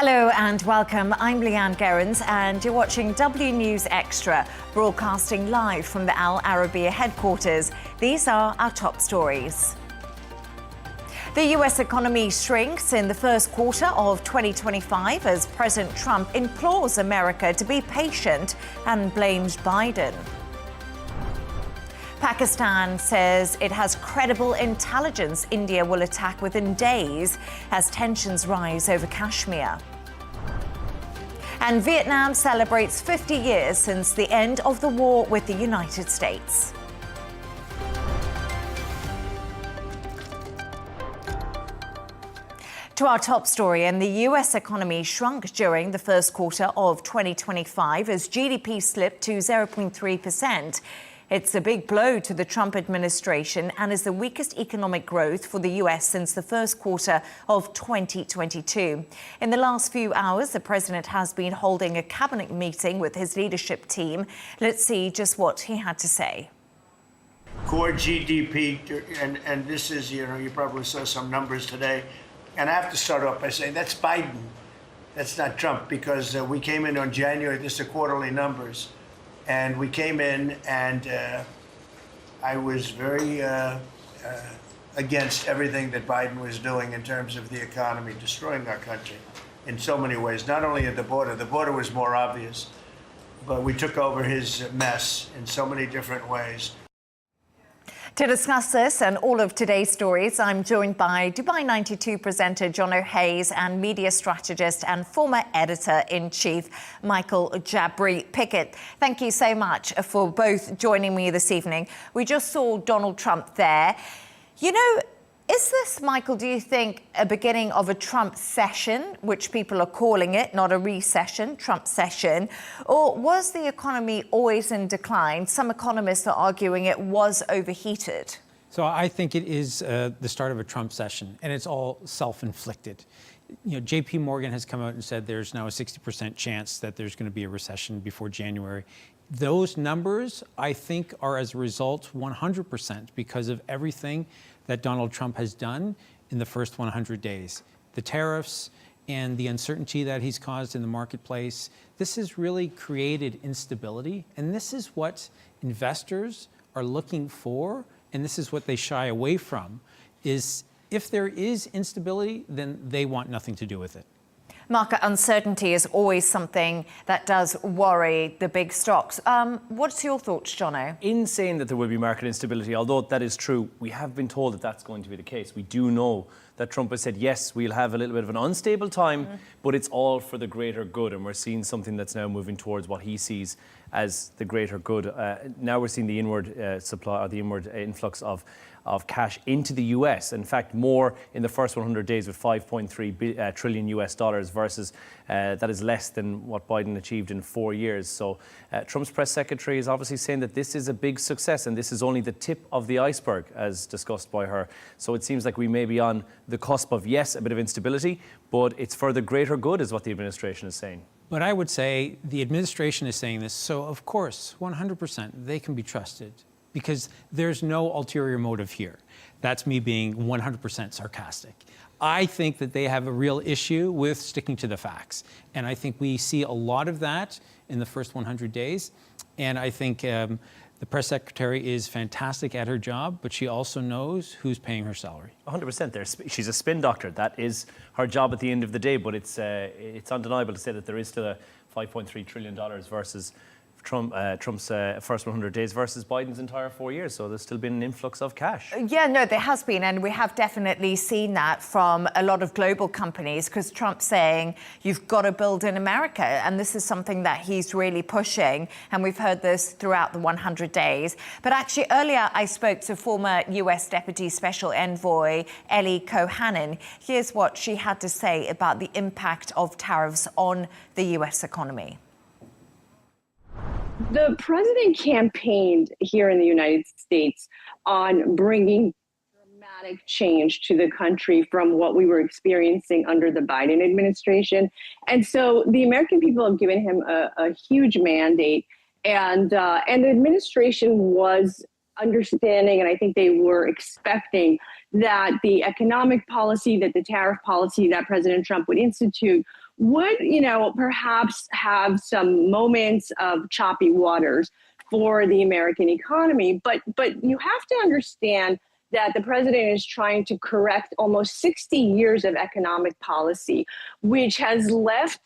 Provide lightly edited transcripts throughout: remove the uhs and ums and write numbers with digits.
Hello and welcome. I'm Leigh-Ann Gerrans and you're watching W News Extra, broadcasting live from the Al Arabiya headquarters. These are our top stories. The US economy shrinks in the first quarter of 2025 as President Trump implores America to be patient and blames Biden. Pakistan says it has credible intelligence India will attack within days as tensions rise over Kashmir. And Vietnam celebrates 50 years since the end of the war with the United States. To our top story, and the US economy shrunk during the first quarter of 2025 as GDP slipped to 0.3%. It's a big blow to the Trump administration and is the weakest economic growth for the US since the first quarter of 2022. In the last few hours, the president has been holding a cabinet meeting with his leadership team. Let's see just what he had to say. Core GDP, and this is, you probably saw some numbers today. And I have to start off by saying that's Biden. That's not Trump, because we came in on January, this is quarterly numbers. And we came in and I was very against everything that Biden was doing in terms of the economy, destroying our country in so many ways. Not only at the border was more obvious, but we took over his mess in so many different ways. To discuss this and all of today's stories, I'm joined by Dubai 92 presenter John O'Hayes and media strategist and former editor-in-chief Michael Jabri-Pickett. Thank you so much for both joining me this evening. We just saw Donald Trump there. You know, is this, Michael, do you think, a beginning of a Trump session, which people are calling it, not a recession, Trump session? Or was the economy always in decline? Some economists are arguing it was overheated. So I think it is the start of a Trump session, and it's all self-inflicted. You know, JP Morgan has come out and said there's now a 60% chance that there's going to be a recession before January. Those numbers, I think, are as a result 100% because of everything that Donald Trump has done in the first 100 days. The tariffs and the uncertainty that he's caused in the marketplace, this has really created instability. And this is what investors are looking for, and this is what they shy away from, is if there is instability, then they want nothing to do with it. Market uncertainty is always something that does worry the big stocks. What's your thoughts, Jono? In saying that there will be market instability, although that is true, we have been told that that's going to be the case. We do know that Trump has said, yes, we'll have a little bit of an unstable time, but it's all for the greater good. And we're seeing something that's now moving towards what he sees as the greater good. Now we're seeing the inward supply, or the inward influx of cash into the US. In fact, more in the first 100 days with 5.3 trillion US dollars versus that is less than what Biden achieved in 4 years. So Trump's press secretary is obviously saying that this is a big success and this is only the tip of the iceberg as discussed by her. So it seems like we may be on the cusp of, yes, a bit of instability, but it's for the greater good is what the administration is saying. But I would say the administration is saying this, so of course, 100%, they can be trusted because there's no ulterior motive here. That's me being 100% sarcastic. I think that they have a real issue with sticking to the facts. And I think we see a lot of that in the first 100 days. And I think the press secretary is fantastic at her job, but she also knows who's paying her salary. 100%. She's a spin doctor. That is her job at the end of the day. But it's undeniable to say that there is still a $5.3 trillion versus Trump's first 100 days versus Biden's entire 4 years. So there's still been an influx of cash. Yeah, no, there has been. And we have definitely seen that from a lot of global companies because Trump's saying you've got to build in America. And this is something that he's really pushing. And we've heard this throughout the 100 days. But actually, earlier I spoke to former US Deputy Special Envoy Ellie Kohanen. Here's what she had to say about the impact of tariffs on the US economy. The president campaigned here in the United States on bringing dramatic change to the country from what we were experiencing under the Biden administration. And so the American people have given him a huge mandate. And the administration was understanding, and I think they were expecting, that the economic policy, that the tariff policy that President Trump would institute would, perhaps have some moments of choppy waters for the American economy. But you have to understand that the president is trying to correct almost 60 years of economic policy, which has left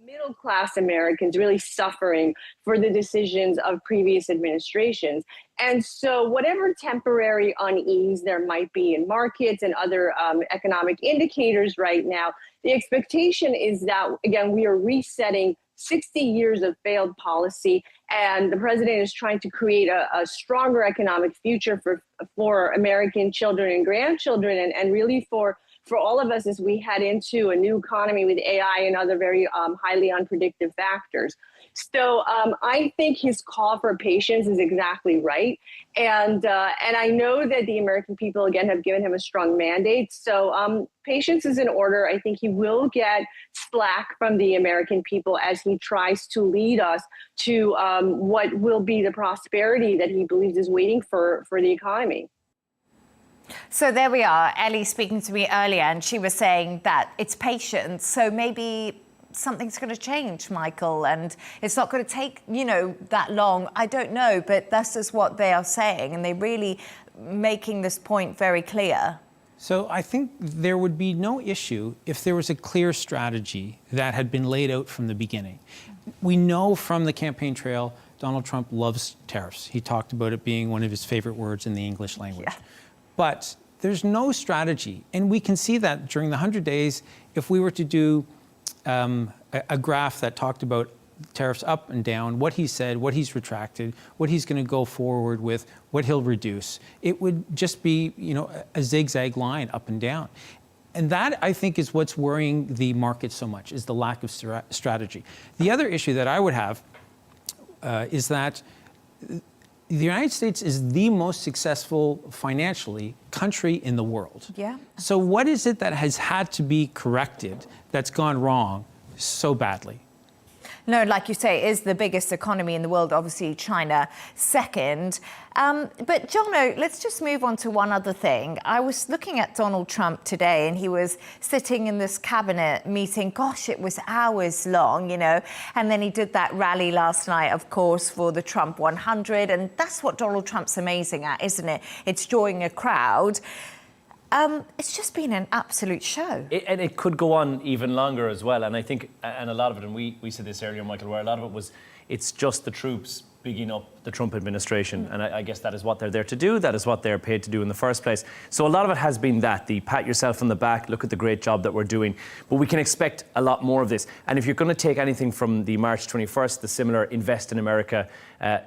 middle-class Americans really suffering for the decisions of previous administrations. And so whatever temporary unease there might be in markets and other economic indicators right now, the expectation is that, again, we are resetting 60 years of failed policy, and the president is trying to create a stronger economic future for American children and grandchildren, and really for all of us as we head into a new economy with AI and other very highly unpredictable factors. So I think his call for patience is exactly right. And I know that the American people, again, have given him a strong mandate. So patience is in order. I think he will get slack from the American people as he tries to lead us to what will be the prosperity that he believes is waiting for the economy. So there we are, Ellie speaking to me earlier, and she was saying that it's patience. So maybe something's going to change, Michael, and it's not going to take, that long. I don't know, but that's just what they are saying, and they're really making this point very clear. So I think there would be no issue if there was a clear strategy that had been laid out from the beginning. We know from the campaign trail, Donald Trump loves tariffs. He talked about it being one of his favorite words in the English language. Yeah. But there's no strategy. And we can see that during the 100 days, if we were to do a graph that talked about tariffs up and down, what he said, what he's retracted, what he's going to go forward with, what he'll reduce, it would just be, a zigzag line up and down. And that, I think, is what's worrying the market so much, is the lack of strategy. The other issue that I would have is that the United States is the most successful financially country in the world. Yeah. So what is it that has had to be corrected that's gone wrong so badly? No, like you say, it is the biggest economy in the world, obviously China second. But Jono, let's just move on to one other thing. I was looking at Donald Trump today, and he was sitting in this cabinet meeting. Gosh, it was hours long, And then he did that rally last night, of course, for the Trump 100. And that's what Donald Trump's amazing at, isn't it? It's drawing a crowd. It's just been an absolute show. And it could go on even longer as well. And I think, and a lot of it, and we said this earlier, Michael, where a lot of it was, it's just the troops bigging up the Trump administration. And I guess that is what they're there to do. That is what they're paid to do in the first place. So a lot of it has been that, the pat yourself on the back, look at the great job that we're doing. But we can expect a lot more of this. And if you're going to take anything from the March 21st, the similar Invest in America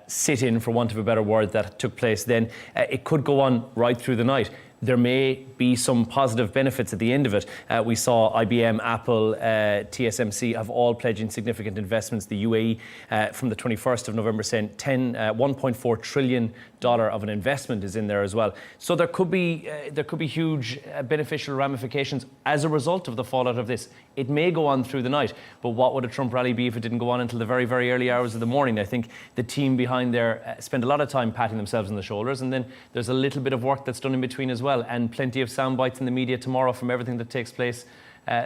sit-in, for want of a better word, that took place then, it could go on right through the night. There may be some positive benefits at the end of it. We saw IBM, Apple, TSMC have all pledging significant investments. The UAE from the 21st of November saying $1.4 trillion of an investment is in there as well. So there could be huge beneficial ramifications as a result of the fallout of this. It may go on through the night, but what would a Trump rally be if it didn't go on until the very, very early hours of the morning? I think the team behind there spend a lot of time patting themselves on the shoulders, and then there's a little bit of work that's done in between as well, and plenty of sound bites in the media tomorrow from everything that takes place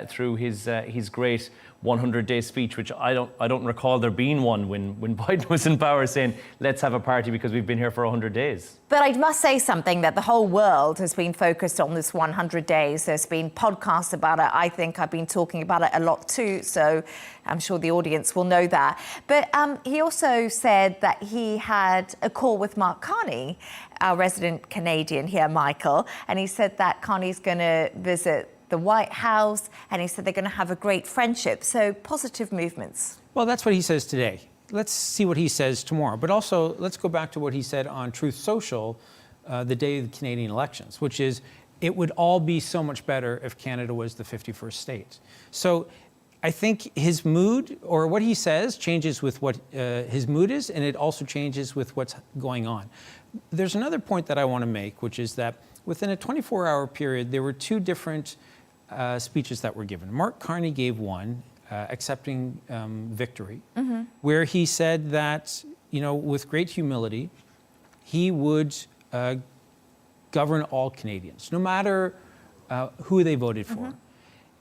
through his great 100-day speech, which I don't recall there being one when Biden was in power, saying, let's have a party because we've been here for 100 days. But I must say something, that the whole world has been focused on this 100 days. There's been podcasts about it. I think I've been talking about it a lot too, so I'm sure the audience will know that. But he also said that he had a call with Mark Carney, our resident Canadian here, Michael, and he said that Carney's going to visit the White House, and he said they're going to have a great friendship. So positive movements. Well, that's what he says today. Let's see what he says tomorrow. But also, let's go back to what he said on Truth Social the day of the Canadian elections, which is, it would all be so much better if Canada was the 51st state. So I think his mood, or what he says, changes with what his mood is, and it also changes with what's going on. There's another point that I want to make, which is that within a 24-hour period, there were two different speeches that were given. Mark Carney gave one, accepting victory, where he said that, with great humility, he would govern all Canadians, no matter who they voted for.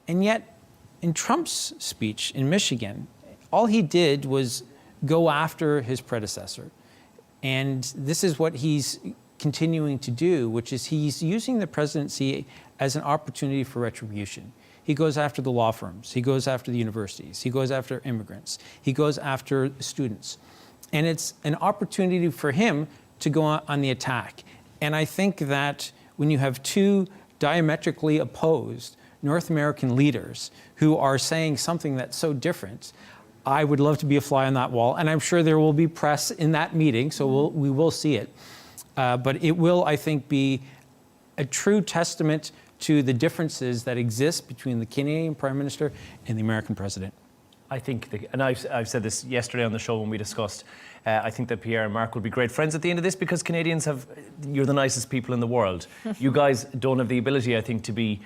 And yet, in Trump's speech in Michigan, all he did was go after his predecessor. And this is what he's continuing to do, which is he's using the presidency as an opportunity for retribution. He goes after the law firms. He goes after the universities. He goes after immigrants. He goes after students. And it's an opportunity for him to go on the attack. And I think that when you have two diametrically opposed North American leaders who are saying something that's so different, I would love to be a fly on that wall. And I'm sure there will be press in that meeting, so we will see it. But it will, I think, be a true testament to the differences that exist between the Canadian Prime Minister and the American President. I think, and I've said this yesterday on the show when we discussed, I think that Pierre and Mark will be great friends at the end of this because Canadians you're the nicest people in the world. You guys don't have the ability, I think, to be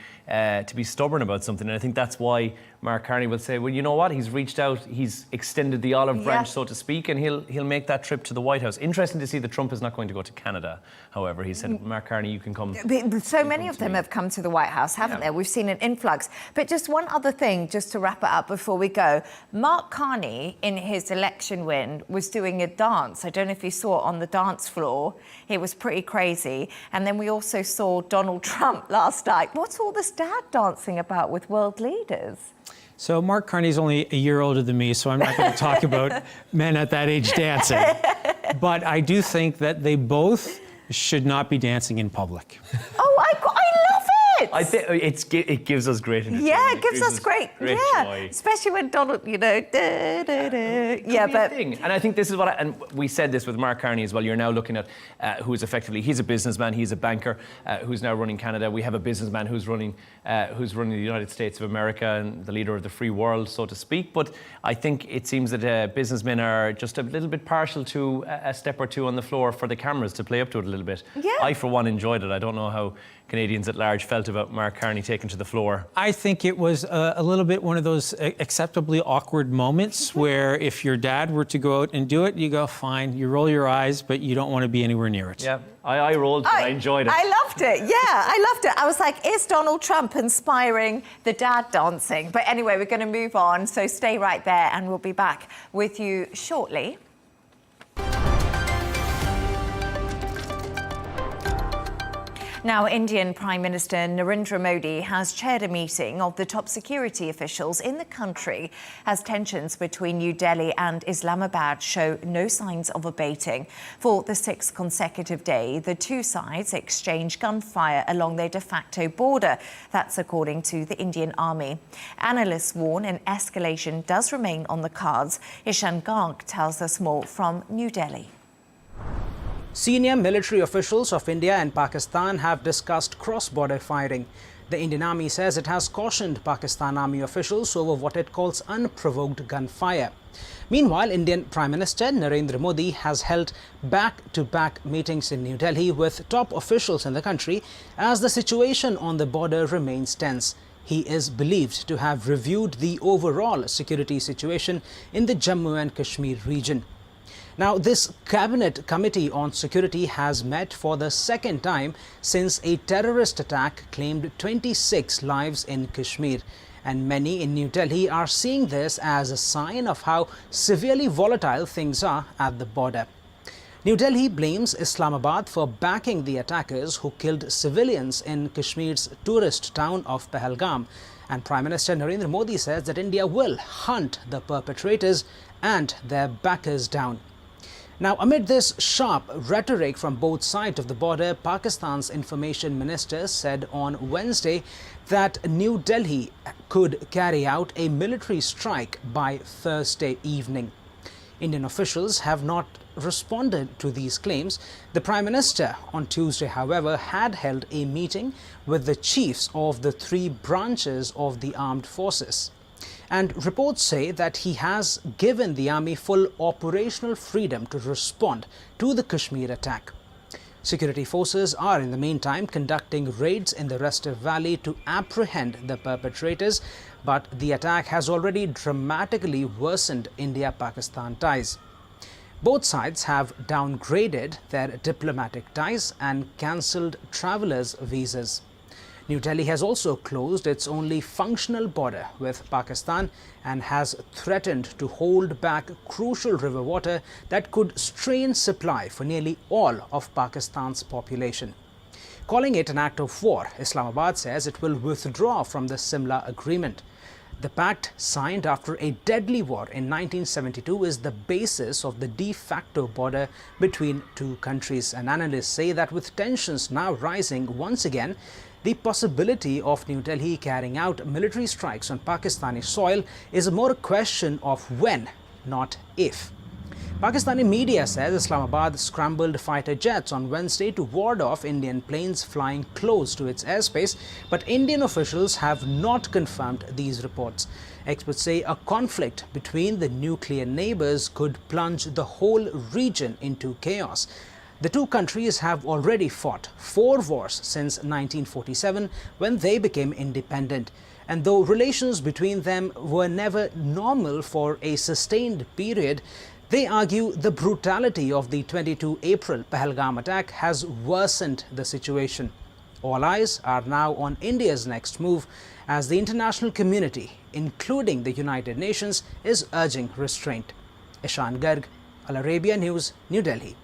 stubborn about something. And I think that's why Mark Carney will say, well, you know what? He's reached out, he's extended the olive branch, so to speak, and he'll make that trip to the White House. Interesting to see that Trump is not going to go to Canada. However, he said, Mark Carney, you can come. So many of them have come to the White House, haven't they? We've seen an influx. But just one other thing, just to wrap it up before we go. Mark Carney, in his election win, was doing a dance. I don't know if you saw it on the dance floor. It was pretty crazy. And then we also saw Donald Trump last night. What's all this dad dancing about with world leaders? So Mark Carney's only a year older than me, so I'm not going to talk about men at that age dancing. But I do think that they both should not be dancing in public. Oh, I love it! I think it gives us great entertainment. Yeah, it gives us great joy. Especially when Donald, yeah, but thing. And I think this is what, and we said this with Mark Carney as well. You're now looking at who's effectively, he's a businessman, he's a banker who's now running Canada. We have a businessman who's running the United States of America and the leader of the free world, so to speak. But I think it seems that businessmen are just a little bit partial to a step or two on the floor for the cameras to play up to it a little bit. Yeah. I, for one, enjoyed it. I don't know how Canadians at large felt about Mark Carney taken to the floor. I think it was a little bit one of those acceptably awkward moments where if your dad were to go out and do it, you go, fine, you roll your eyes, but you don't want to be anywhere near it. Yeah, I rolled, but I enjoyed it. I loved it. Yeah, I loved it. I was like, is Donald Trump inspiring the dad dancing? But anyway, we're going to move on, so stay right there and we'll be back with you shortly. Now, Indian Prime Minister Narendra Modi has chaired a meeting of the top security officials in the country as tensions between New Delhi and Islamabad show no signs of abating. For the sixth consecutive day, the two sides exchanged gunfire along their de facto border. That's according to the Indian Army. Analysts warn an escalation does remain on the cards. Ishan Garg tells us more from New Delhi. Senior military officials of India and Pakistan have discussed cross-border firing. The Indian Army says it has cautioned Pakistan Army officials over what it calls unprovoked gunfire. Meanwhile, Indian Prime Minister Narendra Modi has held back-to-back meetings in New Delhi with top officials in the country as the situation on the border remains tense. He is believed to have reviewed the overall security situation in the Jammu and Kashmir region. Now, this Cabinet Committee on Security has met for the second time since a terrorist attack claimed 26 lives in Kashmir. And many in New Delhi are seeing this as a sign of how severely volatile things are at the border. New Delhi blames Islamabad for backing the attackers who killed civilians in Kashmir's tourist town of Pahalgam. And Prime Minister Narendra Modi says that India will hunt the perpetrators and their backers down. Now, amid this sharp rhetoric from both sides of the border, Pakistan's information minister said on Wednesday that New Delhi could carry out a military strike by Thursday evening. Indian officials have not responded to these claims. The Prime Minister on Tuesday, however, had held a meeting with the chiefs of the three branches of the armed forces. And reports say that he has given the army full operational freedom to respond to the Kashmir attack. Security forces are in the meantime conducting raids in the Restive Valley to apprehend the perpetrators, but the attack has already dramatically worsened India-Pakistan ties. Both sides have downgraded their diplomatic ties and cancelled travelers' visas. New Delhi has also closed its only functional border with Pakistan and has threatened to hold back crucial river water that could strain supply for nearly all of Pakistan's population. Calling it an act of war, Islamabad says it will withdraw from the Simla agreement. The pact, signed after a deadly war in 1972, is the basis of the de facto border between two countries. And analysts say that with tensions now rising once again, the possibility of New Delhi carrying out military strikes on Pakistani soil is more a question of when, not if. Pakistani media says Islamabad scrambled fighter jets on Wednesday to ward off Indian planes flying close to its airspace, but Indian officials have not confirmed these reports. Experts say a conflict between the nuclear neighbors could plunge the whole region into chaos. The two countries have already fought 4 wars since 1947, when they became independent. And though relations between them were never normal for a sustained period, they argue the brutality of the 22 April Pahalgam attack has worsened the situation. All eyes are now on India's next move as the international community, including the United Nations, is urging restraint. Ishan Garg, Al Arabia News, New Delhi.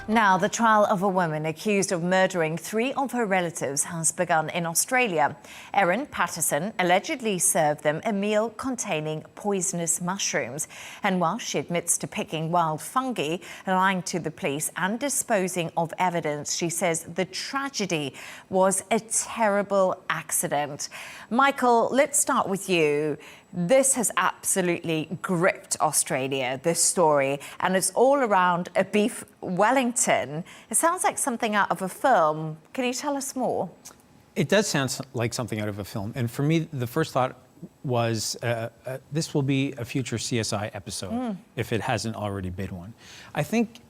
Now, the trial of a woman accused of murdering 3 of her relatives has begun in Australia. Erin, Patterson, allegedly served them a meal containing poisonous mushrooms. And while she admits to picking wild fungi, lying to the police and disposing of evidence, she says the tragedy was a terrible accident. Michael, let's start with you. This has absolutely gripped Australia, this story, and it's all around a beef Wellington. It sounds like something out of a film. Can you tell us more? It does sound like something out of a film. And for me, the first thought was this will be a future CSI episode, if it hasn't already been one. I think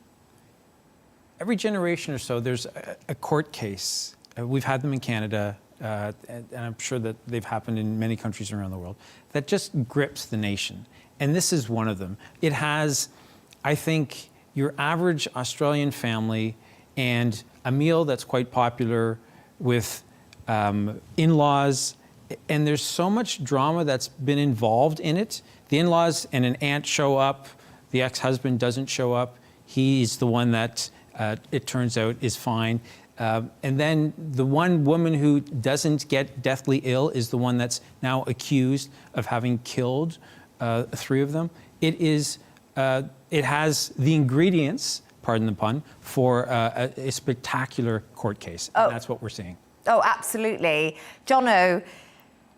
every generation or so, there's a court case. We've had them in Canada. And I'm sure that they've happened in many countries around the world, that just grips the nation. And this is one of them. It has, I think, your average Australian family and a meal that's quite popular with in-laws. And there's so much drama that's been involved in it. The in-laws and an aunt show up. The ex-husband doesn't show up. He's the one that, it turns out, is fine. And then the one woman who doesn't get deathly ill is the one that's now accused of having killed 3 of them. It has the ingredients, pardon the pun, for a spectacular court case. And that's what we're seeing. Oh, absolutely. Jono,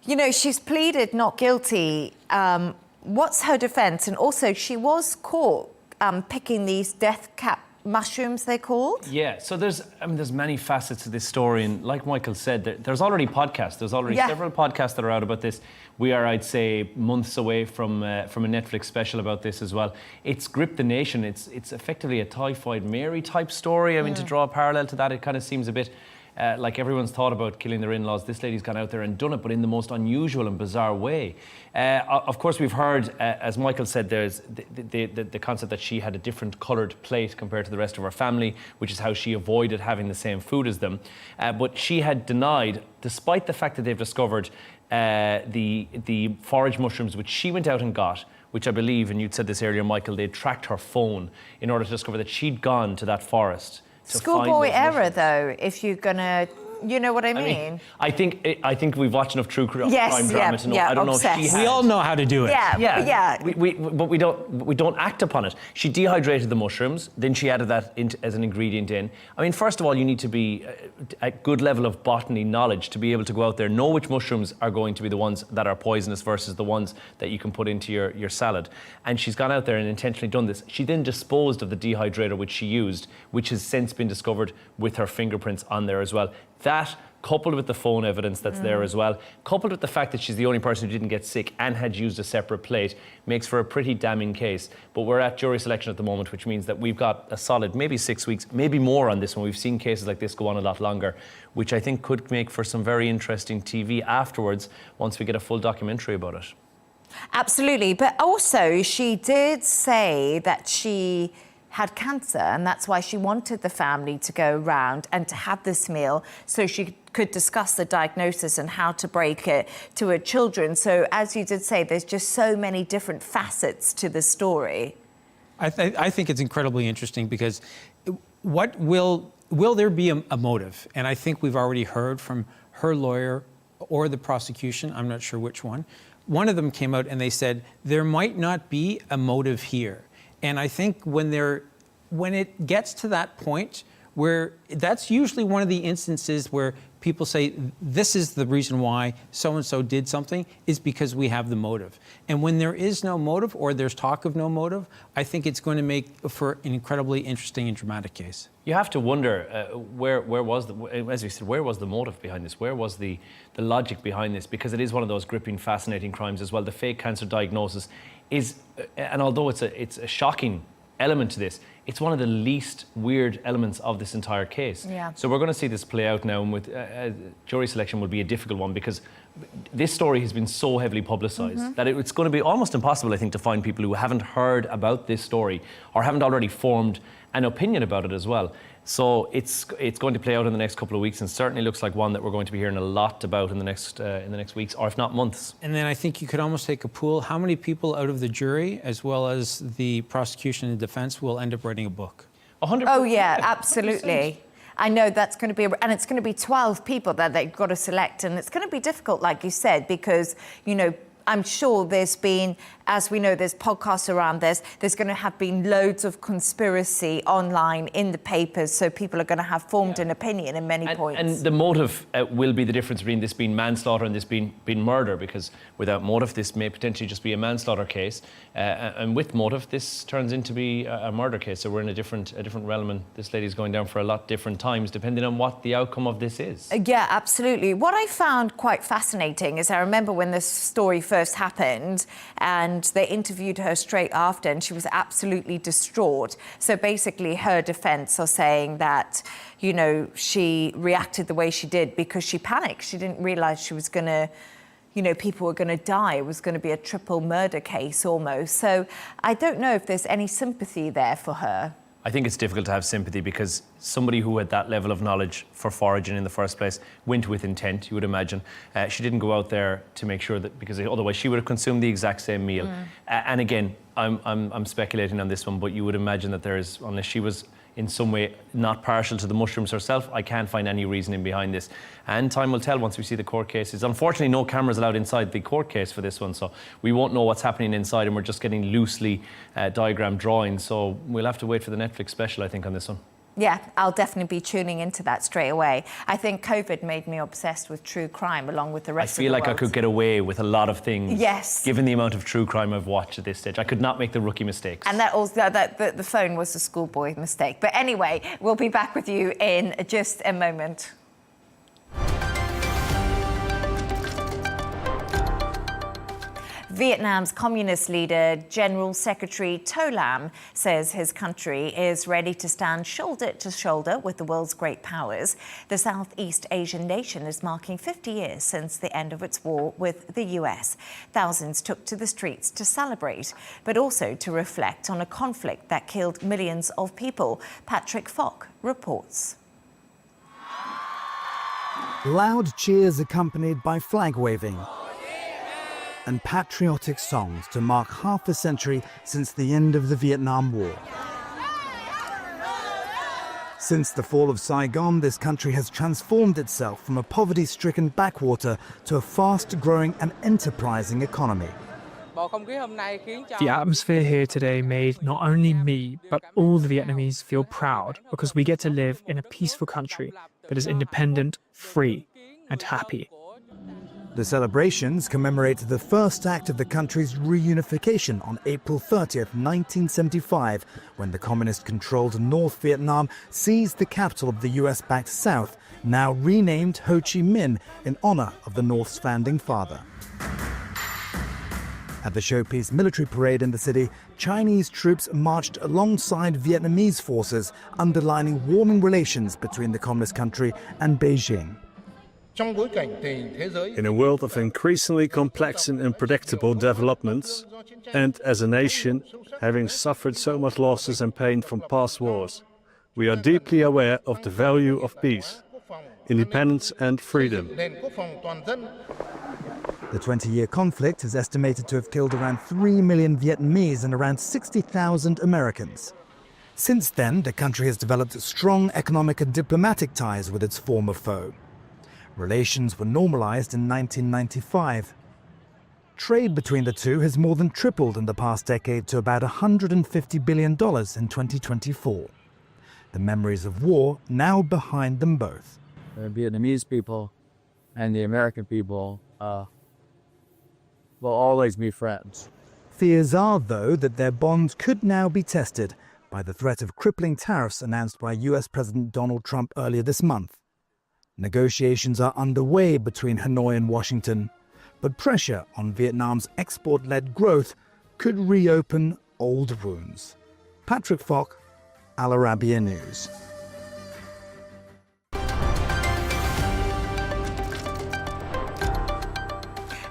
you know, she's pleaded not guilty. What's her defense? And also, she was caught picking these death cap mushrooms, they're called? Yeah, so there's many facets to this story, and like Michael said, there's already podcasts. There's already several podcasts that are out about this. We are, I'd say, months away from a Netflix special about this as well. It's gripped the nation. It's effectively a Typhoid Mary type story. I mean, to draw a parallel to that, it kind of seems a bit like everyone's thought about killing their in-laws. This lady's gone out there and done it, but in the most unusual and bizarre way. Of course, we've heard, as Michael said, there's the concept that she had a different coloured plate compared to the rest of her family, which is how she avoided having the same food as them. But she had denied, despite the fact that they've discovered the forage mushrooms, which she went out and got, which I believe, and you'd said this earlier, Michael, they tracked her phone in order to discover that she'd gone to that forest. Schoolboy error, though, if you're going to, you know what I mean? I think we've watched enough true crime drama to know. I don't know if she has. We all know how to do it. But we don't act upon it. She dehydrated the mushrooms, then she added that as an ingredient in. I mean, first of all, you need to be a good level of botany knowledge to be able to go out there, know which mushrooms are going to be the ones that are poisonous versus the ones that you can put into your salad. And she's gone out there and intentionally done this. She then disposed of the dehydrator which she used, which has since been discovered with her fingerprints on there as well. That, coupled with the phone evidence that's there as well, coupled with the fact that she's the only person who didn't get sick and had used a separate plate, makes for a pretty damning case. But we're at jury selection at the moment, which means that we've got a solid maybe 6 weeks, maybe more on this one. We've seen cases like this go on a lot longer, which I think could make for some very interesting TV afterwards once we get a full documentary about it. Absolutely. But also, she did say that she had cancer, and that's why she wanted the family to go around and to have this meal so she could discuss the diagnosis and how to break it to her children. So as you did say, there's just so many different facets to the story. I think it's incredibly interesting because what will there be a motive? And I think we've already heard from her lawyer or the prosecution, I'm not sure which one. One of them came out and they said there might not be a motive here. And I think when it gets to that point where that's usually one of the instances where people say this is the reason why so-and-so did something is because we have the motive. And when there is no motive or there's talk of no motive, I think it's going to make for an incredibly interesting and dramatic case. You have to wonder where was as you said, where was the motive behind this? Where was the logic behind this? Because it is one of those gripping, fascinating crimes as well. The fake cancer diagnosis is, and although it's a shocking element to this, it's one of the least weird elements of this entire case. Yeah. So we're going to see this play out now, and with jury selection will be a difficult one because this story has been so heavily publicised that it's going to be almost impossible, I think, to find people who haven't heard about this story or haven't already formed an opinion about it as well. So it's going to play out in the next couple of weeks, and certainly looks like one that we're going to be hearing a lot about in the next weeks, or if not months. And then I think you could almost take a pool. How many people out of the jury, as well as the prosecution and defense, will end up writing a book? 100%. Oh yeah, absolutely. I know that's going to be, and it's going to be 12 people that they've got to select, and it's going to be difficult, like you said, because, you know, I'm sure there's been, as we know, there's podcasts around this. There's going to have been loads of conspiracy online in the papers, so people are going to have formed an opinion in many points. And the motive will be the difference between this being manslaughter and this being murder, because without motive, this may potentially just be a manslaughter case, and with motive, this turns into be a murder case. So we're in a different realm, and this lady's going down for a lot different times, depending on what the outcome of this is. Yeah, absolutely. What I found quite fascinating is I remember when this story first happened and they interviewed her straight after and she was absolutely distraught. So basically her defense are saying that, you know, she reacted the way she did because she panicked. She didn't realize she was going to, you know, people were going to die. It was going to be a triple murder case almost. So I don't know if there's any sympathy there for her. I think it's difficult to have sympathy because somebody who had that level of knowledge for foraging in the first place went with intent, you would imagine. She didn't go out there to make sure that, because otherwise she would have consumed the exact same meal. And again, I'm speculating on this one, but you would imagine that there is, unless she was in some way not partial to the mushrooms herself, I can't find any reasoning behind this. And time will tell once we see the court cases. Unfortunately, no cameras allowed inside the court case for this one, so we won't know what's happening inside, and we're just getting loosely diagrammed drawings. So we'll have to wait for the Netflix special, I think, on this one. Yeah, I'll definitely be tuning into that straight away. I think COVID made me obsessed with true crime along with the rest of the world. I feel like I could get away with a lot of things. Yes. Given the amount of true crime I've watched at this stage. I could not make the rookie mistakes. And that also, the phone was a schoolboy mistake. But anyway, we'll be back with you in just a moment. Vietnam's communist leader, General Secretary To Lam, says his country is ready to stand shoulder to shoulder with the world's great powers. The Southeast Asian nation is marking 50 years since the end of its war with the US. Thousands took to the streets to celebrate, but also to reflect on a conflict that killed millions of people. Patrick Falk reports. Loud cheers accompanied by flag waving and patriotic songs to mark half a century since the end of the Vietnam War. Since the fall of Saigon, this country has transformed itself from a poverty-stricken backwater to a fast-growing and enterprising economy. The atmosphere here today made not only me, but all the Vietnamese feel proud because we get to live in a peaceful country that is independent, free, and happy. The celebrations commemorate the first act of the country's reunification on April 30th, 1975, when the communist-controlled North Vietnam seized the capital of the US-backed South, now renamed Ho Chi Minh in honor of the North's founding father. At the showpiece military parade in the city, Chinese troops marched alongside Vietnamese forces, underlining warming relations between the communist country and Beijing. In a world of increasingly complex and unpredictable developments, and as a nation, having suffered so much losses and pain from past wars, we are deeply aware of the value of peace, independence and freedom. The 20-year conflict is estimated to have killed around 3 million Vietnamese and around 60,000 Americans. Since then, the country has developed strong economic and diplomatic ties with its former foe. Relations were normalized in 1995. Trade between the two has more than tripled in the past decade to about $150 billion in 2024. The memories of war now behind them both. The Vietnamese people and the American people will always be friends. Fears are, though, that their bond could now be tested by the threat of crippling tariffs announced by US President Donald Trump earlier this month. Negotiations are underway between Hanoi and Washington, but pressure on Vietnam's export-led growth could reopen old wounds. Patrick Falk, Al Arabiya News.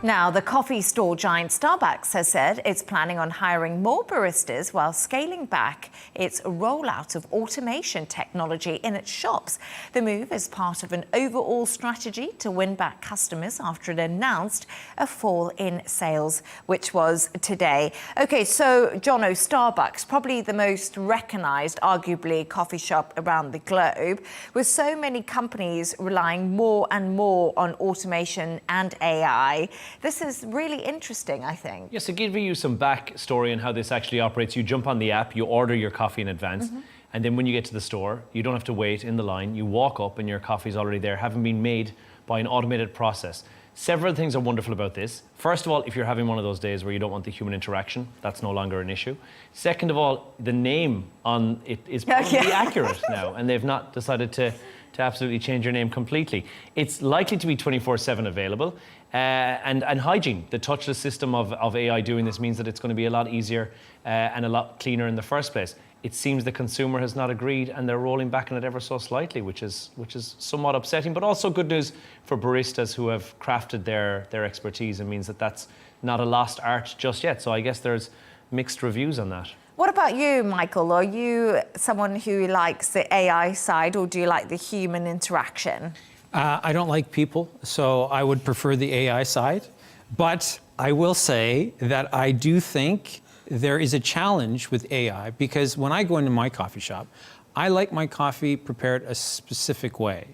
Now, the coffee store giant Starbucks has said it's planning on hiring more baristas while scaling back its rollout of automation technology in its shops. The move is part of an overall strategy to win back customers after it announced a fall in sales, which was today. Okay, so, Jono, Starbucks, probably the most recognised, arguably, coffee shop around the globe, with so many companies relying more and more on automation and AI. This is really interesting, I think. Yes, to give you some backstory on how this actually operates, you jump on the app, you order your coffee in advance, and then when you get to the store, you don't have to wait in the line. You walk up and your coffee's already there, having been made by an automated process. Several things are wonderful about this. First of all, if you're having one of those days where you don't want the human interaction, that's no longer an issue. Second of all, the name on it is probably accurate now, and they've not decided to absolutely change your name completely. It's likely to be 24/7 available. And hygiene, the touchless system of AI doing this means that it's going to be a lot easier and a lot cleaner in the first place. It seems the consumer has not agreed and they're rolling back on it ever so slightly, which is somewhat upsetting, but also good news for baristas who have crafted their expertise, and means that that's not a lost art just yet. So I guess there's mixed reviews on that. What about you, Michael? Are you someone who likes the AI side, or do you like the human interaction? I don't like people, so I would prefer the AI side. But I will say that I do think there is a challenge with AI, because when I go into my coffee shop, I like my coffee prepared a specific way.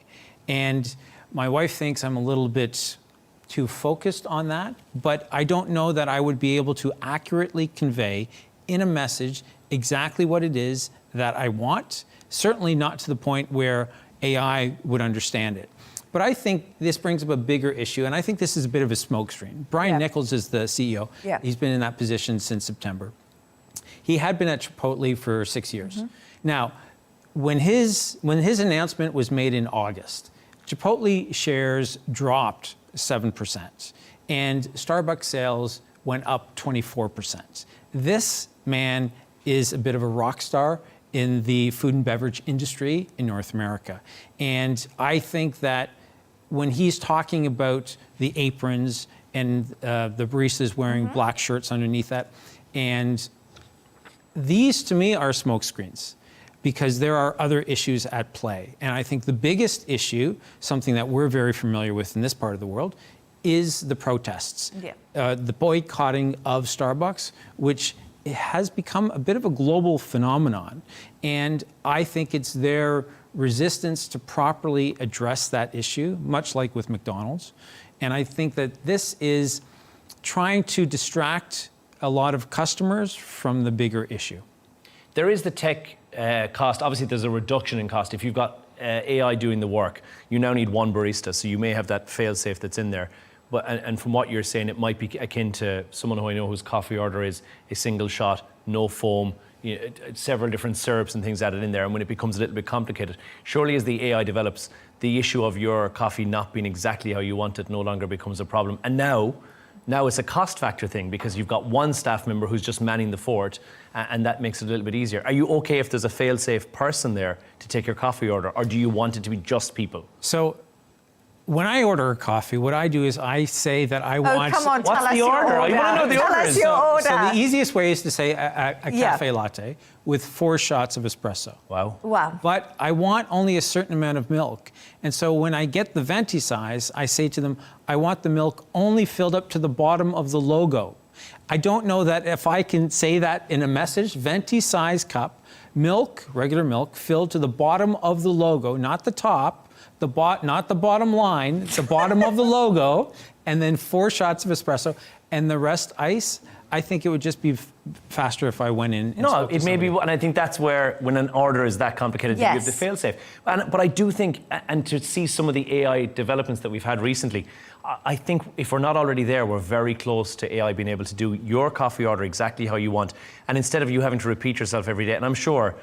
And my wife thinks I'm a little bit too focused on that, but I don't know that I would be able to accurately convey in a message exactly what it is that I want, certainly not to the point where AI would understand it. But I think this brings up a bigger issue, and I think this is a bit of a smokescreen. Brian Nichols is the CEO. He's been in that position since September. He had been at Chipotle for 6 years. Now, when his announcement was made in August, Chipotle shares dropped 7%, and Starbucks sales went up 24%. This man is a bit of a rock star in the food and beverage industry in North America. And I think that when he's talking about the aprons and the baristas wearing black shirts underneath that, and these to me are smokescreens, because there are other issues at play. And I think the biggest issue, something that we're very familiar with in this part of the world, is the protests. The boycotting of Starbucks, which has become a bit of a global phenomenon. And I think it's their resistance to properly address that issue, much like with McDonald's. And I think that this is trying to distract a lot of customers from the bigger issue. There is the tech cost. Obviously, there's a reduction in cost. If you've got AI doing the work, you now need one barista, so you may have that fail-safe that's in there. But and from what you're saying, it might be akin to someone who I know whose coffee order is a single shot, no foam, several different syrups and things added in there. And when it becomes a little bit complicated, surely as the AI develops, the issue of your coffee not being exactly how you want it no longer becomes a problem. And now it's a cost factor thing, because you've got one staff member who's just manning the fort, and that makes it a little bit easier. Are you okay if there's a fail-safe person there to take your coffee order, or do you want it to be just people? So when I order a coffee, what I do is I say that I want... Oh, come on, tell us your order. I want to know the Tell order. us your order. So the easiest way is to say a cafe latte with 4 shots of espresso. Wow. Wow. But I want only a certain amount of milk. And so when I get the venti size, I say to them, I want the milk only filled up to the bottom of the logo. I don't know that if I can say that in a message, venti size cup, milk, regular milk, filled to the bottom of the logo, not the top, not the bottom line, the bottom of the logo, and then 4 shots of espresso, and the rest ice. I think it would just be faster if I went in. And No, it may be, and I think that's where, when an order is that complicated, you give the fail-safe. But I do think, and to see some of the AI developments that we've had recently, I think if we're not already there, we're very close to AI being able to do your coffee order exactly how you want. And instead of you having to repeat yourself every day, and I'm sure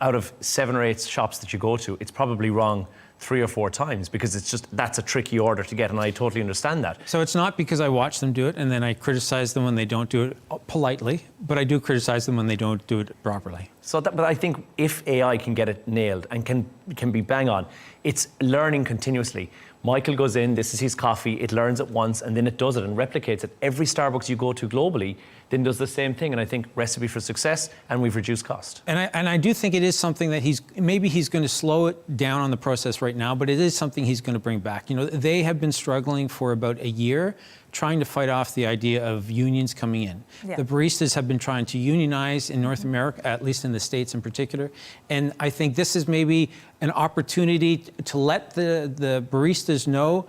out of 7 or 8 shops that you go to, it's probably wrong 3 or 4 times, because it's just, that's a tricky order to get, and I totally understand that. So it's not because I watch them do it and then I criticize them when they don't do it politely, but I do criticize them when they don't do it properly. So, but I think if AI can get it nailed and can be bang on, it's learning continuously. Michael goes in, this is his coffee, it learns it once, and then it does it and replicates it. Every Starbucks you go to globally then does the same thing, and I think recipe for success, and we've reduced cost. And I do think it is something that maybe he's going to slow it down on the process right now, but it is something he's going to bring back. You know, they have been struggling for about a year trying to fight off the idea of unions coming in. Yeah. The baristas have been trying to unionize in North America, at least in the States in particular. And I think this is maybe an opportunity to let the baristas know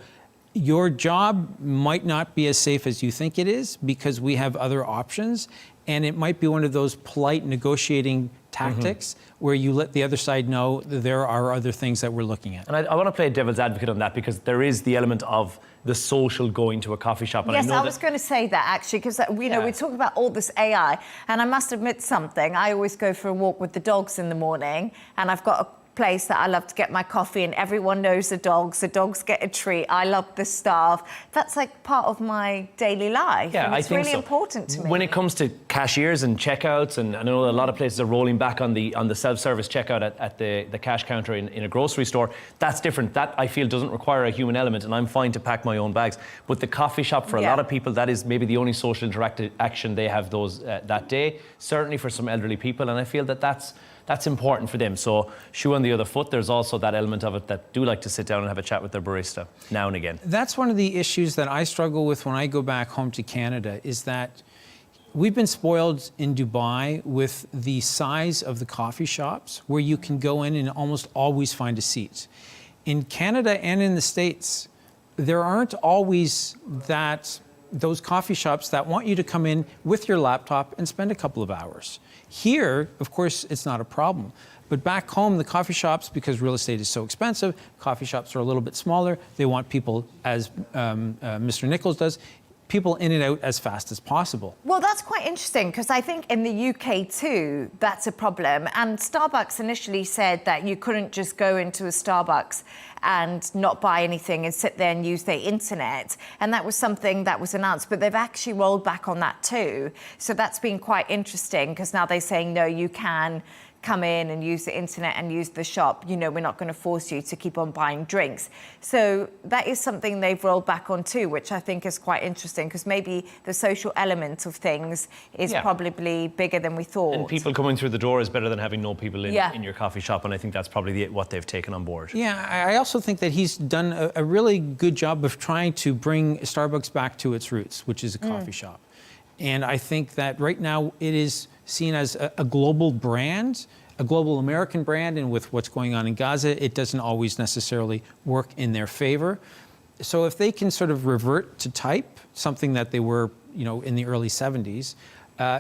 your job might not be as safe as you think it is, because we have other options. And it might be one of those polite negotiating tactics where you let the other side know that there are other things that we're looking at. And I want to play devil's advocate on that, because there is the element of the social going to a coffee shop. And yes, I was going to say that actually, because we talk about all this AI, and I must admit something. I always go for a walk with the dogs in the morning, and I've got a place that I love to get my coffee, and everyone knows the dogs get a treat. I love the staff. That's like part of my daily life. Yeah, and it's I think really important to me. When it comes to cashiers and checkouts, and I know a lot of places are rolling back on the self-service checkout at the cash counter in a grocery store, that's different. That, I feel, doesn't require a human element, and I'm fine to pack my own bags. But the coffee shop, for a lot of people, that is maybe the only social interaction they have that day, certainly for some elderly people, and I feel that's important for them. So shoe on the other foot, there's also that element of it that do like to sit down and have a chat with their barista now and again. That's one of the issues that I struggle with when I go back home to Canada, is that we've been spoiled in Dubai with the size of the coffee shops where you can go in and almost always find a seat. In Canada and in the States, there aren't always those coffee shops that want you to come in with your laptop and spend a couple of hours. Here, of course, it's not a problem. But back home, the coffee shops, because real estate is so expensive, coffee shops are a little bit smaller. They want people, as Mr. Nichols does, people in and out as fast as possible. Well, that's quite interesting, because I think in the UK too, that's a problem. And Starbucks initially said that you couldn't just go into a Starbucks and not buy anything and sit there and use their internet. And that was something that was announced, but they've actually rolled back on that too. So that's been quite interesting, because now they're saying, no, you can come in and use the internet and use the shop. You know, we're not going to force you to keep on buying drinks. So that is something they've rolled back on too, which I think is quite interesting, because maybe the social element of things is probably bigger than we thought. And people coming through the door is better than having no people in your coffee shop, and I think that's probably what they've taken on board. Yeah, I also think that he's done a really good job of trying to bring Starbucks back to its roots, which is a coffee shop. And I think that right now it is seen as a global brand, a global American brand, and with what's going on in Gaza, it doesn't always necessarily work in their favor. So if they can sort of revert to type, something that they were, in the early 70s,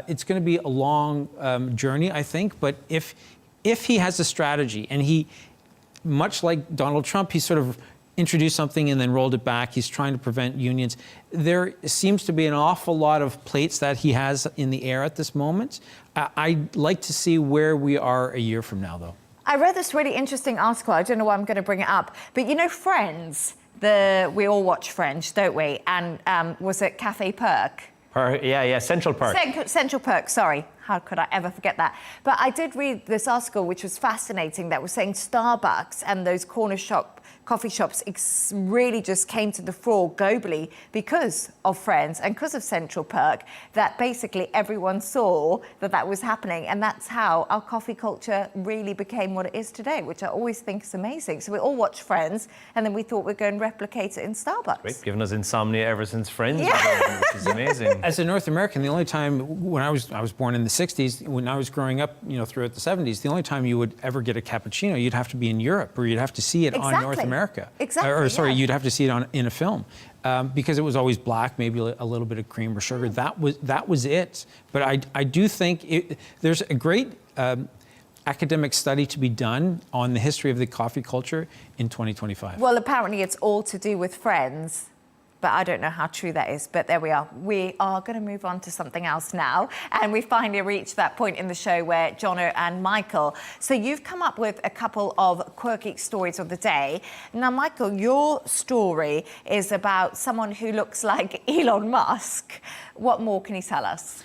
it's going to be a long journey, I think. But if he has a strategy, and he, much like Donald Trump, he sort of introduced something and then rolled it back. He's trying to prevent unions. There seems to be an awful lot of plates that he has in the air at this moment. I'd like to see where we are a year from now, though. I read this really interesting article. I don't know why I'm going to bring it up. But Friends, we all watch Friends, don't we? And was it Cafe Perk? Yeah, Central Perk. Central Perk, sorry. How could I ever forget that? But I did read this article, which was fascinating, that was saying Starbucks and those coffee shops really just came to the fore globally because of Friends and because of Central Perk, that basically everyone saw that was happening. And that's how our coffee culture really became what it is today, which I always think is amazing. So we all watch Friends and then we thought we'd go and replicate it in Starbucks. Great, giving us insomnia ever since Friends, Yeah. which is amazing. As a North American, the only time when I was born in the 60s, when I was growing up, throughout the 70s, the only time you would ever get a cappuccino, you'd have to be in Europe, or you'd have to see it on North America. Exactly. Or sorry, yeah. you'd have to see it in a film, because it was always black, maybe a little bit of cream or sugar. That was it. But I do think there's a great academic study to be done on the history of the coffee culture in 2025. Well, apparently it's all to do with Friends. But I don't know how true that is. But there we are. We are going to move on to something else now. And we finally reached that point in the show where Jono and Michael. So you've come up with a couple of quirky stories of the day. Now, Michael, your story is about someone who looks like Elon Musk. What more can you tell us?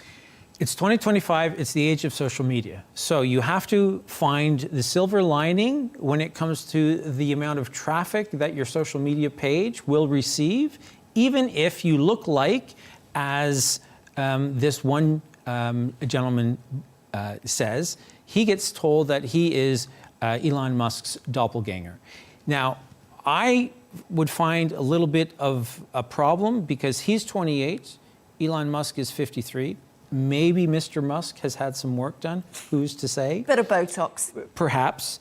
It's 2025, it's the age of social media. So you have to find the silver lining when it comes to the amount of traffic that your social media page will receive, even if you look like, as this one gentleman says, he gets told that he is Elon Musk's doppelganger. Now, I would find a little bit of a problem because he's 28, Elon Musk is 53. Maybe Mr. Musk has had some work done, who's to say? Bit of Botox. Perhaps.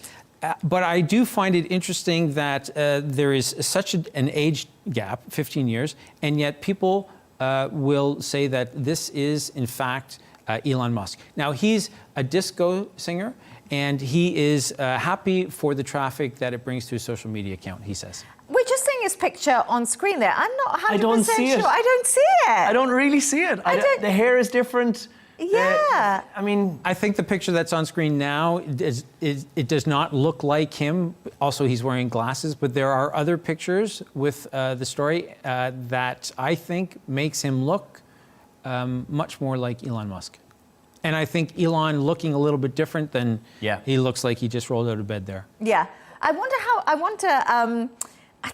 But I do find it interesting that there is such an age gap, 15 years, and yet people will say that this is, in fact, Elon Musk. Now, he's a disco singer, and he is happy for the traffic that it brings to his social media account, he says. We're just seeing his picture on screen there. I'm not 100% I don't see sure. it. I don't see it. I don't really see it. The hair is different. Yeah. I think the picture that's on screen now, it does not look like him. Also, he's wearing glasses, but there are other pictures with the story that I think makes him look much more like Elon Musk. And I think Elon looking a little bit different than he looks like he just rolled out of bed there. Yeah. I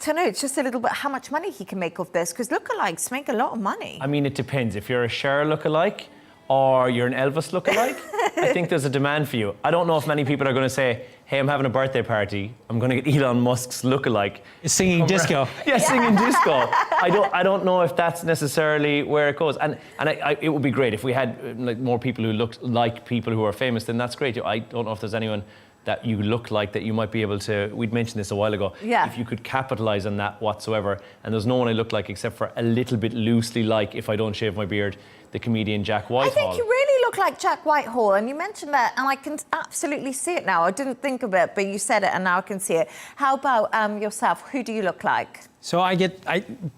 don't know, it's just a little bit how much money he can make off this, because lookalikes make a lot of money. I mean, it depends. If you're a Cher lookalike or you're an Elvis lookalike, I think there's a demand for you. I don't know if many people are going to say, hey, I'm having a birthday party, I'm going to get Elon Musk's lookalike. Singing disco. Yeah, singing disco. I don't know if that's necessarily where it goes. And it would be great if we had more people who looked like people who are famous, then that's great. I don't know if there's anyone that you look like that you might be able to, we'd mentioned this a while ago, if you could capitalize on that whatsoever. And there's no one I look like except for a little bit loosely like, if I don't shave my beard, the comedian Jack Whitehall. I think you really look like Jack Whitehall, and you mentioned that, and I can absolutely see it now. I didn't think of it, but you said it, and now I can see it. How about yourself? Who do you look like? So I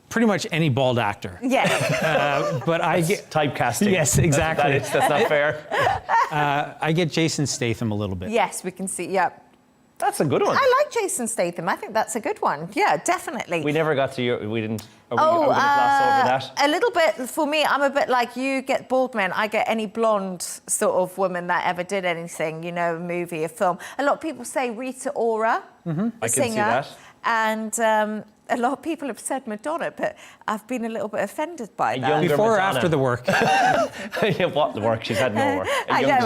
pretty much any bald actor. Yes. But I get typecasting. Yes, exactly. That's not fair. I get Jason Statham a little bit. Yes, we can see. Yeah. That's a good one. I like Jason Statham. I think that's a good one. Yeah, definitely. We never got to your. We didn't. Are we going to gloss over that? A little bit. For me, I'm a bit like you get bald men. I get any blonde sort of woman that ever did anything, a movie, a film. A lot of people say Rita Ora, the I can singer. see that. And a lot of people have said Madonna, but I've been a little bit offended by that. Before Madonna. or after the work? What the work? She's had no work.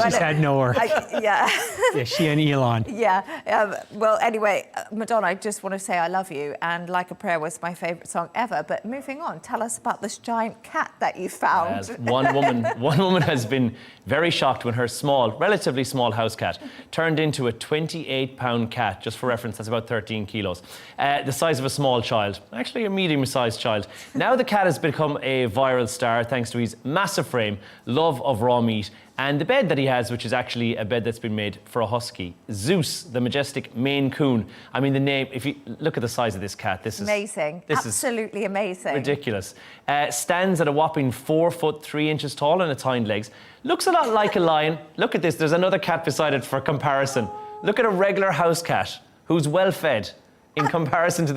She's had no work. Yeah. Yeah, she and Elon. Yeah. Well, anyway, Madonna, I just want to say I love you, and Like a Prayer was my favourite song ever. But moving on, tell us about this giant cat that you found. One woman has been very shocked when her relatively small house cat turned into a 28-pound cat. Just for reference, that's about 13 kilos. The size of a small child, actually a medium-sized child. Now the cat has become a viral star thanks to his massive frame, love of raw meat, and the bed that he has, which is actually a bed that's been made for a husky. Zeus, the majestic Maine Coon. I mean, the name, if you look at the size of this cat, this is amazing. Absolutely amazing. Ridiculous. Stands at a whopping 4 foot 3 inches tall on its hind legs. Looks a lot like a lion. Look at this, there's another cat beside it for comparison. Look at a regular house cat who's well fed in comparison to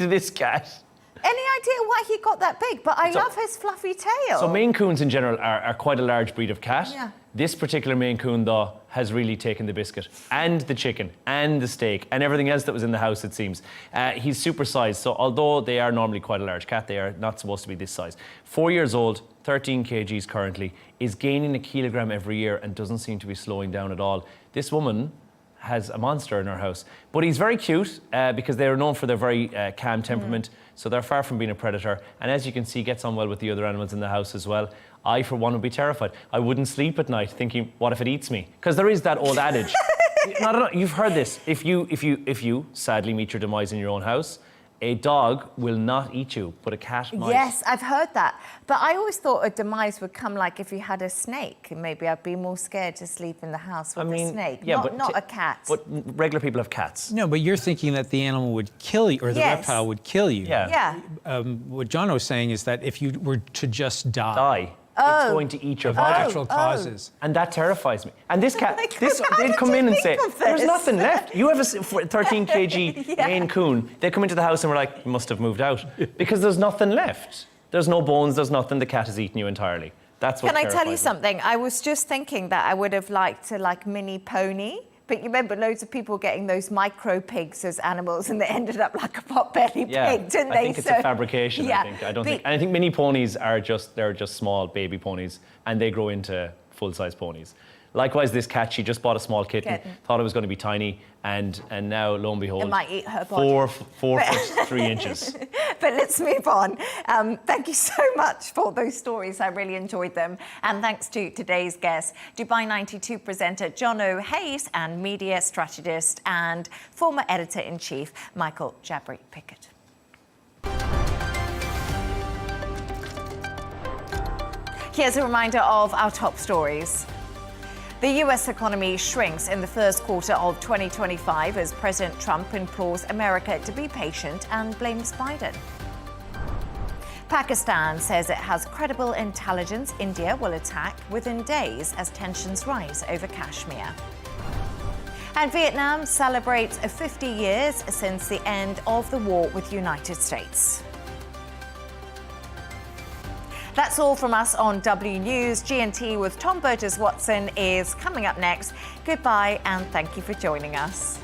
this cat. Any idea why he got that big? But I love his fluffy tail. So Maine Coons in general are quite a large breed of cat. Yeah. This particular Maine Coon, though, has really taken the biscuit and the chicken and the steak and everything else that was in the house, it seems. He's supersized, so although they are normally quite a large cat, they are not supposed to be this size. 4 years old, 13 kgs currently, is gaining a kilogram every year and doesn't seem to be slowing down at all. This woman has a monster in her house. But he's very cute because they are known for their very calm temperament, so they're far from being a predator. And as you can see, gets on well with the other animals in the house as well. I, for one, would be terrified. I wouldn't sleep at night thinking, what if it eats me? Because there is that old adage. No, you've heard this. If you sadly meet your demise in your own house, a dog will not eat you, but a cat might. Yes, I've heard that. But I always thought a demise would come like if you had a snake. Maybe I'd be more scared to sleep in the house with a snake, yeah, not a cat. But regular people have cats. No, but you're thinking that the animal would kill you, or the reptile would kill you. Yeah. What John was saying is that if you were to just die. It's going to eat your body. Natural causes. And that terrifies me. And this cat, Like, they'd come in and say, there's this? nothing left. You have a 13 kg Maine Coon. They come into the house and we're like, you must have moved out. Because there's nothing left. There's no bones, there's nothing. The cat has eaten you entirely. That's what Can I tell you terrifies me. something? I was just thinking that I would have liked to mini pony. But you remember loads of people getting those micro pigs as animals and they ended up like a pot-bellied pig, didn't they? I think it's a fabrication, yeah. I think mini ponies are just small baby ponies and they grow into full-size ponies. Likewise, this cat, she just bought a small kitten. Thought it was going to be tiny, and now, lo and behold, it might eat her body. 4 foot 3 inches. But let's move on. Thank you so much for those stories. I really enjoyed them. And thanks to today's guests, Dubai 92 presenter John O'Hayes and media strategist and former editor-in-chief Michael Jabri-Pickett. Here's a reminder of our top stories. The US economy shrinks in the first quarter of 2025 as President Trump implores America to be patient and blames Biden. Pakistan says it has credible intelligence India will attack within days as tensions rise over Kashmir. And Vietnam celebrates 50 years since the end of the war with the United States. That's all from us on W News. GNT with Tom Burgess-Watson is coming up next. Goodbye and thank you for joining us.